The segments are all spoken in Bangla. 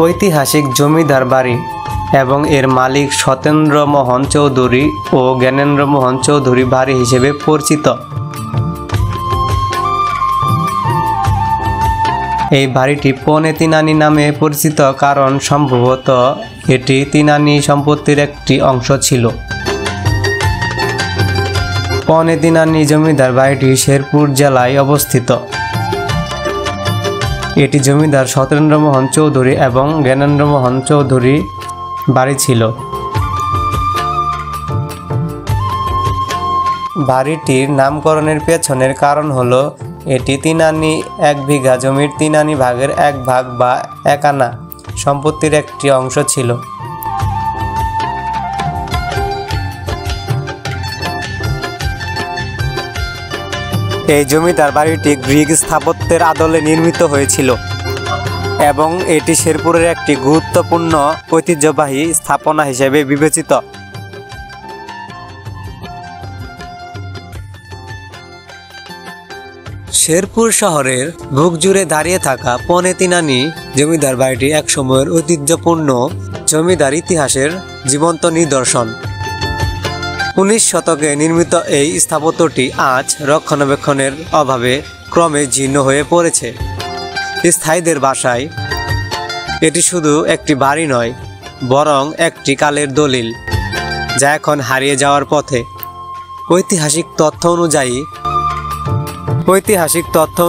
ঐতিহাসিক জমিদার বাড়ি এবং এর মালিক সত্যেন্দ্রমোহন চৌধুরী ও জ্ঞানেন্দ্রমোহন চৌধুরী বাড়ি হিসেবে পরিচিত। এই বাড়িটি পৌনে তিনানি নামে পরিচিত কারণ সম্ভবত এটি তিনানি সম্পত্তির একটি অংশ ছিল। পৌনে তিনানি জমিদার বাড়িটি শেরপুর জেলায় অবস্থিত। এটি জমিদার সত্যেন্দ্রমোহন চৌধুরী এবং জ্ঞানেন্দ্রমোহন চৌধুরী বাড়ি ছিল। বাড়িটির নামকরণের পেছনের কারণ হলো এটি তিনানি 1 বিঘা জমির তিনানি ভাগের 1 ভাগ বা 1 আনা সম্পত্তির একটি অংশ ছিল। এই জমিদার বাড়িটি গ্রিক স্থাপত্যের আদলে নির্মিত হয়েছিল এবং এটি শেরপুরের একটি গুরুত্বপূর্ণ ঐতিহ্যবাহী স্থাপনা হিসেবে বিবেচিত। শেরপুর শহরের বুক জুড়ে দাঁড়িয়ে থাকা পৌনে তিনানি জমিদার বাড়িটি এক সময়ের ঐতিহ্যপূর্ণ জমিদার ইতিহাসের জীবন্ত নিদর্শন। 19 শতকে নির্মিত এই স্থাপত্যটি আজ রক্ষণাবেক্ষণের অভাবে ক্রমে জীর্ণ হয়ে পড়েছে। স্থায়ীদের ভাষায় এটি শুধু একটি বাড়ি নয়, বরং একটি কালের দলিল যা এখন হারিয়ে যাওয়ার পথে। ঐতিহাসিক তথ্য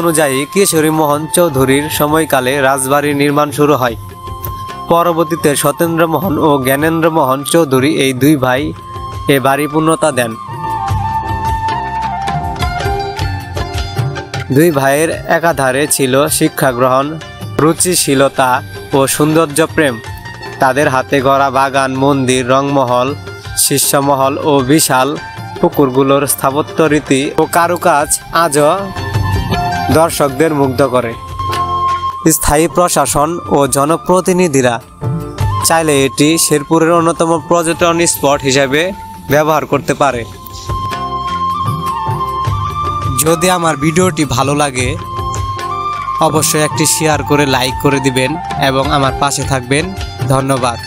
অনুযায়ী কিশোরী মোহন চৌধুরীর সময়কালে রাজবাড়ির নির্মাণ শুরু হয়। পরবর্তীতে সত্যেন্দ্রমোহন ও জ্ঞানেন্দ্রমোহন চৌধুরী এই 2 ভাই এ বাড়ি পূর্ণতা দেন। 2 ভাইয়ের একাধারে ছিল শিক্ষা গ্রহণ, রুচিশীলতা ও সৌন্দর্য প্রেম। তাদের হাতে গড়া বাগান, মন্দির, রংমহল, শিষ্যমহল ও বিশাল পুকুরগুলোর স্থাপত্য রীতি ও কারুকাজ আজও দর্শকদের মুগ্ধ করে। স্থায়ী প্রশাসন ও জনপ্রতিনিধিরা চাইলে এটি শেরপুরের অন্যতম পর্যটন স্পট হিসেবে ব্যবহার করতে পারে। যদি আমার ভিডিওটি ভালো লাগে অবশ্যই একটি শেয়ার করে লাইক করে দিবেন এবং আমার পাশে থাকবেন। ধন্যবাদ।